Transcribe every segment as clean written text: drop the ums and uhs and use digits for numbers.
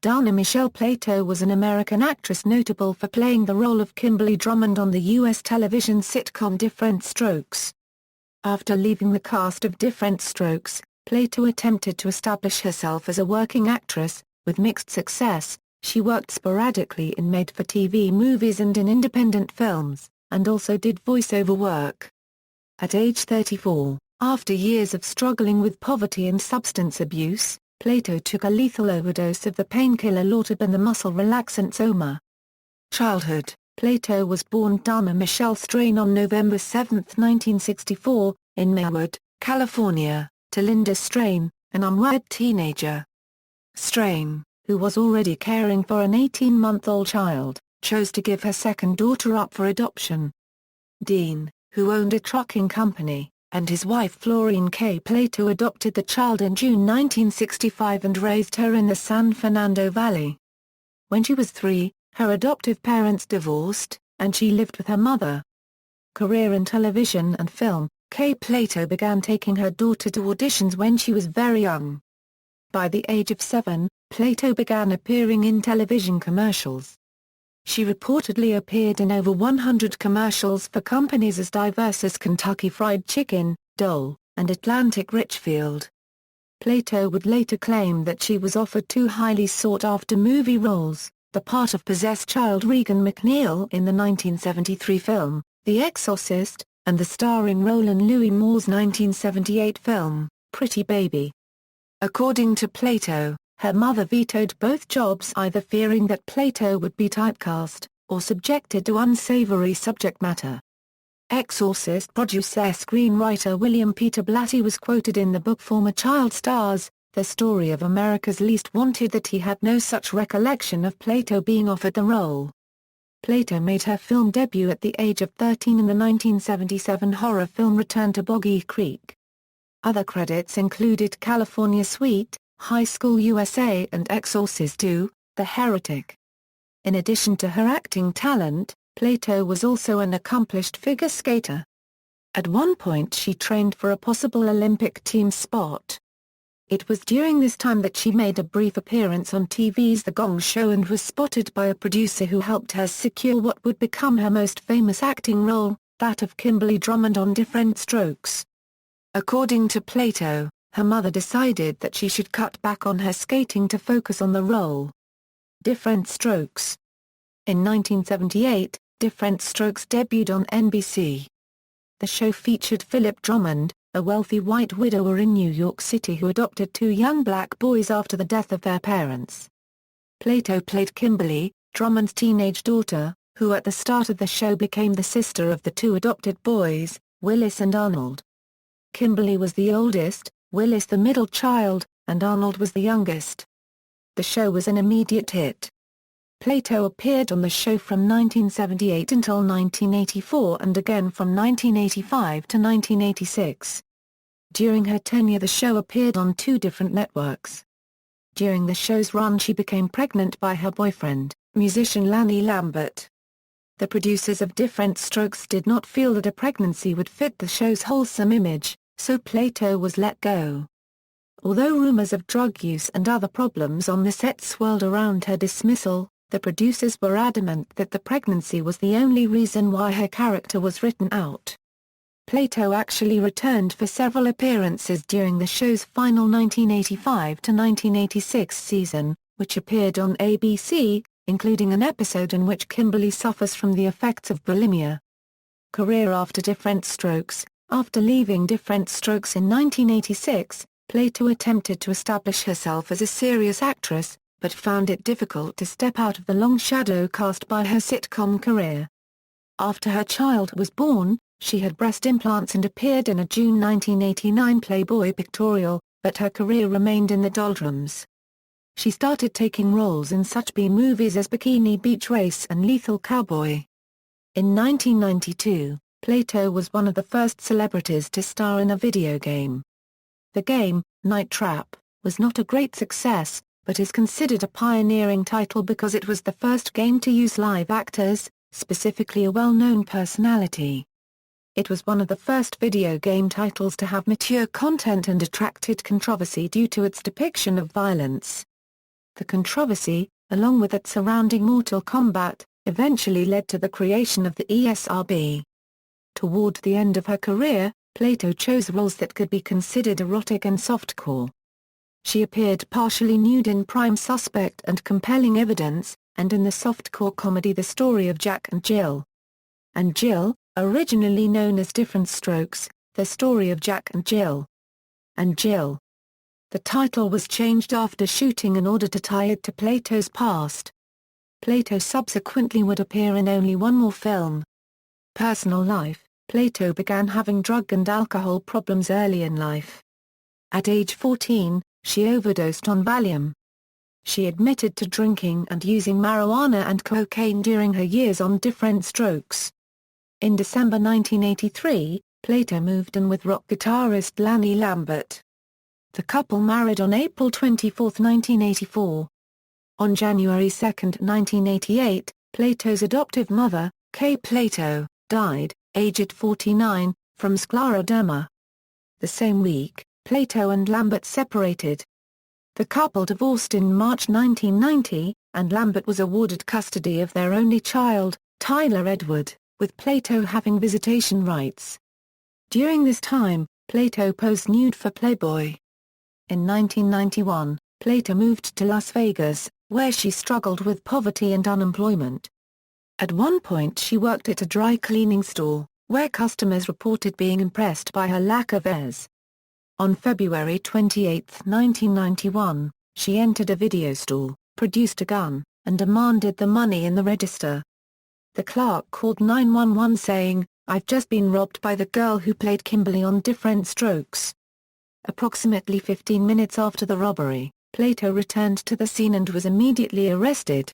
Dana Michelle Plato was an American actress notable for playing the role of Kimberly Drummond on the U.S. television sitcom Diff'rent Strokes. After leaving the cast of Diff'rent Strokes, Plato attempted to establish herself as a working actress, with mixed success. She worked sporadically in made-for-TV movies and in independent films, and also did voice-over work. At age 34, after years of struggling with poverty and substance abuse, Plato took a lethal overdose of the painkiller Lortab and the muscle-relaxant Soma. Childhood: Plato was born Dana Michelle Strain on November 7, 1964, in Maywood, California, to Linda Strain, an unwed teenager. Strain, who was already caring for an 18-month-old child, chose to give her second daughter up for adoption. Dean, who owned a trucking company, and his wife Florine K. Plato adopted the child in June 1965 and raised her in the San Fernando Valley. When she was 3, her adoptive parents divorced, and she lived with her mother. Career in television and film: K. Plato began taking her daughter to auditions when she was very young. By the age of 7, Plato began appearing in television commercials. She reportedly appeared in over 100 commercials for companies as diverse as Kentucky Fried Chicken, Dole, and Atlantic Richfield. Plato would later claim that she was offered 2 highly sought-after movie roles, the part of possessed child Regan McNeil in the 1973 film, The Exorcist, and the starring role in Louis Moore's 1978 film, Pretty Baby. According to Plato, her mother vetoed both jobs, either fearing that Plato would be typecast, or subjected to unsavory subject matter. Exorcist producer-screenwriter William Peter Blatty was quoted in the book Former Child Stars, The Story of America's Least Wanted, that he had no such recollection of Plato being offered the role. Plato made her film debut at the age of 13 in the 1977 horror film Return to Boggy Creek. Other credits included California Suite, High School USA and Exorcist II, The Heretic. In addition to her acting talent, Plato was also an accomplished figure skater. At one point she trained for a possible Olympic team spot. It was during this time that she made a brief appearance on TV's The Gong Show and was spotted by a producer who helped her secure what would become her most famous acting role, that of Kimberly Drummond on Diff'rent Strokes. According to Plato, her mother decided that she should cut back on her skating to focus on the role. Diff'rent Strokes. In 1978, Diff'rent Strokes debuted on NBC. The show featured Philip Drummond, a wealthy white widower in New York City who adopted 2 young black boys after the death of their parents. Plato played Kimberly, Drummond's teenage daughter, who at the start of the show became the sister of the 2 adopted boys, Willis and Arnold. Kimberly was the oldest, Willis the middle child, and Arnold was the youngest. The show was an immediate hit. Plato appeared on the show from 1978 until 1984 and again from 1985 to 1986. During her tenure the show appeared on 2 different networks. During the show's run she became pregnant by her boyfriend, musician Lambert. The producers of Diff'rent Strokes did not feel that a pregnancy would fit the show's wholesome image, so Plato was let go. Although rumors of drug use and other problems on the set swirled around her dismissal, the producers were adamant that the pregnancy was the only reason why her character was written out. Plato actually returned for several appearances during the show's final 1985 to 1986 season, which appeared on ABC, including an episode in which Kimberly suffers from the effects of bulimia. Career after Diff'rent Strokes. After leaving Diff'rent Strokes in 1986, Plato attempted to establish herself as a serious actress, but found it difficult to step out of the long shadow cast by her sitcom career. After her child was born, she had breast implants and appeared in a June 1989 Playboy pictorial, but her career remained in the doldrums. She started taking roles in such B-movies as Bikini Beach Race and Lethal Cowboy. In 1992, Plato was one of the first celebrities to star in a video game. The game, Night Trap, was not a great success, but is considered a pioneering title because it was the first game to use live actors, specifically a well-known personality. It was one of the first video game titles to have mature content and attracted controversy due to its depiction of violence. The controversy, along with that surrounding Mortal Kombat, eventually led to the creation of the ESRB. Toward the end of her career, Plato chose roles that could be considered erotic and softcore. She appeared partially nude in Prime Suspect and Compelling Evidence, and in the softcore comedy The Story of Jack and Jill. And Jill, originally known as Diff'rent Strokes, The Story of Jack and Jill. And Jill. The title was changed after shooting in order to tie it to Plato's past. Plato subsequently would appear in only one more film. Personal life: Plato began having drug and alcohol problems early in life. At age 14, she overdosed on Valium. She admitted to drinking and using marijuana and cocaine during her years on Diff'rent Strokes. In December 1983, Plato moved in with rock guitarist Lanny Lambert. The couple married on April 24, 1984. On January 2, 1988, Plato's adoptive mother, Kay Plato, died, aged 49, from scleroderma. The same week, Plato and Lambert separated. The couple divorced in March 1990, and Lambert was awarded custody of their only child, Tyler Edward, with Plato having visitation rights. During this time, Plato posed nude for Playboy. In 1991, Plato moved to Las Vegas, where she struggled with poverty and unemployment. At one point she worked at a dry cleaning store, where customers reported being impressed by her lack of airs. On February 28, 1991, she entered a video store, produced a gun, and demanded the money in the register. The clerk called 911 saying, "I've just been robbed by the girl who played Kimberly on Diff'rent Strokes." Approximately 15 minutes after the robbery, Plato returned to the scene and was immediately arrested.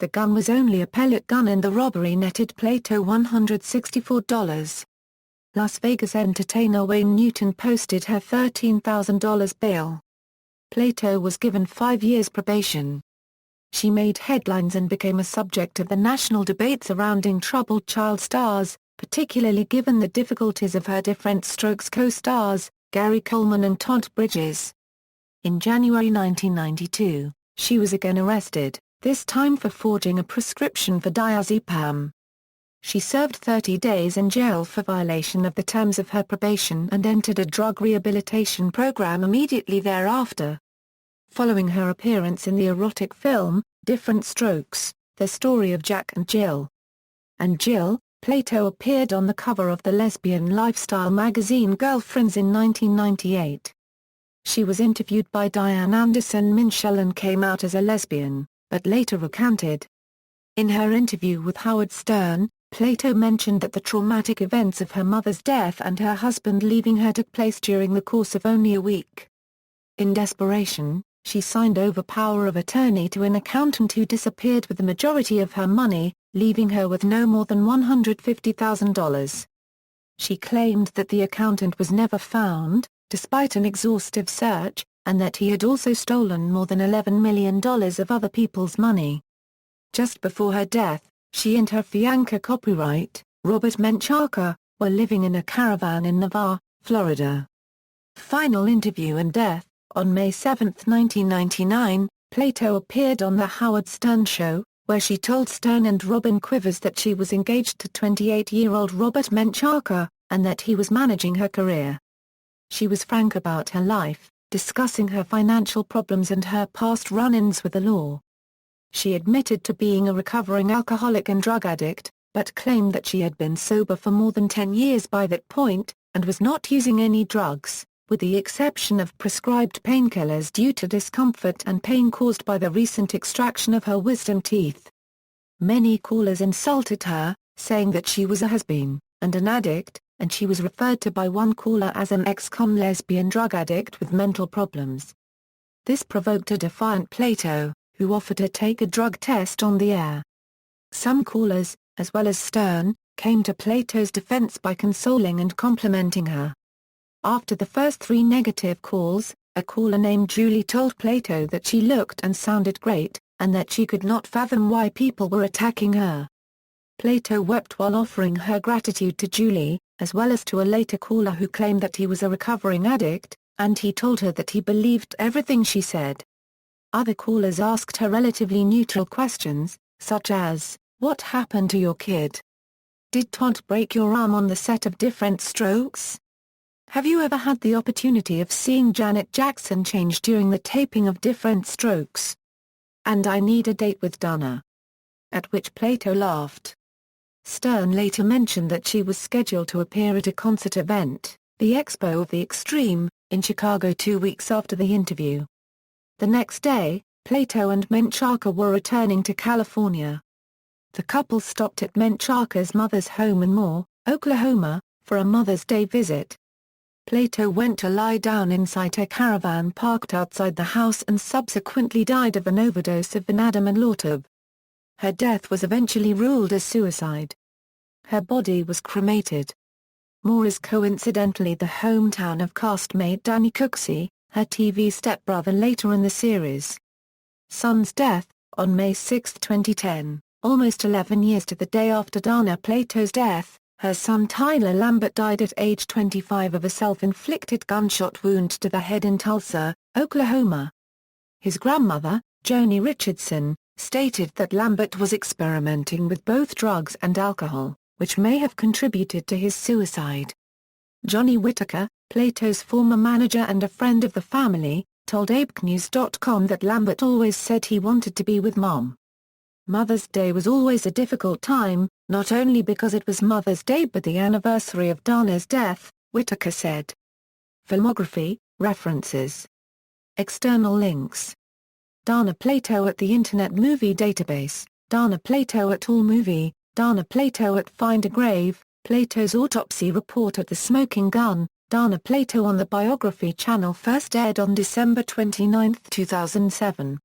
The gun was only a pellet gun and the robbery netted Plato $164. Las Vegas entertainer Wayne Newton posted her $13,000 bail. Plato was given 5 years probation. She made headlines and became a subject of the national debate surrounding troubled child stars, particularly given the difficulties of her Diff'rent Strokes co-stars, Gary Coleman and Todd Bridges. In January 1992, she was again arrested, this time for forging a prescription for diazepam. She served 30 days in jail for violation of the terms of her probation and entered a drug rehabilitation program immediately thereafter. Following her appearance in the erotic film, Diff'rent Strokes, The Story of Jack and Jill. And Jill, Plato appeared on the cover of the lesbian lifestyle magazine Girlfriends in 1998. She was interviewed by Diane Anderson Minshall and came out as a lesbian, but later recanted. In her interview with Howard Stern, Plato mentioned that the traumatic events of her mother's death and her husband leaving her took place during the course of only a week. In desperation, she signed over power of attorney to an accountant who disappeared with the majority of her money, leaving her with no more than $150,000. She claimed that the accountant was never found, despite an exhaustive search, and that he had also stolen more than $11 million of other people's money. Just before her death, she and her fiancé copyright, Robert Menchaca, were living in a caravan in Navarre, Florida. Final interview and death. On May 7, 1999, Plato appeared on The Howard Stern Show, where she told Stern and Robin Quivers that she was engaged to 28-year-old Robert Menchaca, and that he was managing her career. She was frank about her life, discussing her financial problems and her past run-ins with the law. She admitted to being a recovering alcoholic and drug addict, but claimed that she had been sober for more than 10 years by that point, and was not using any drugs, with the exception of prescribed painkillers due to discomfort and pain caused by the recent extraction of her wisdom teeth. Many callers insulted her, saying that she was a has-been, and an addict, and she was referred to by one caller as an ex-con lesbian drug addict with mental problems. This provoked a defiant Plato, who offered to take a drug test on the air. Some callers, as well as Stern, came to Plato's defense by consoling and complimenting her. After the first 3 negative calls, a caller named Julie told Plato that she looked and sounded great, and that she could not fathom why people were attacking her. Plato wept while offering her gratitude to Julie, as well as to a later caller who claimed that he was a recovering addict, and he told her that he believed everything she said. Other callers asked her relatively neutral questions, such as, "What happened to your kid? Did Todd break your arm on the set of Diff'rent Strokes? Have you ever had the opportunity of seeing Janet Jackson change during the taping of Diff'rent Strokes? And I need a date with Dana." At which Plato laughed. Stern later mentioned that she was scheduled to appear at a concert event, the Expo of the Extreme, in Chicago 2 weeks after the interview. The next day, Plato and Menchaca were returning to California. The couple stopped at Menchaca's mother's home in Moore, Oklahoma, for a Mother's Day visit. Plato went to lie down inside her caravan parked outside the house and subsequently died of an overdose of vanadium and Lortab. Her death was eventually ruled as suicide. Her body was cremated. Moore is coincidentally the hometown of castmate Danny Cooksey, her TV stepbrother later in the series. Son's death, on May 6, 2010, almost 11 years to the day after Dana Plato's death, her son Tyler Lambert died at age 25 of a self-inflicted gunshot wound to the head in Tulsa, Oklahoma. His grandmother, Joni Richardson, stated that Lambert was experimenting with both drugs and alcohol, which may have contributed to his suicide. Johnny Whitaker, Plato's former manager and a friend of the family, told AbeNews.com that Lambert always said he wanted to be with Mom. Mother's Day was always a difficult time, not only because it was Mother's Day but the anniversary of Dana's death, Whitaker said. Filmography, references. External links. Dana Plato at the Internet Movie Database, Dana Plato at AllMovie, Dana Plato at Find a Grave, Plato's autopsy report at The Smoking Gun, Dana Plato on the Biography Channel, first aired on December 29, 2007.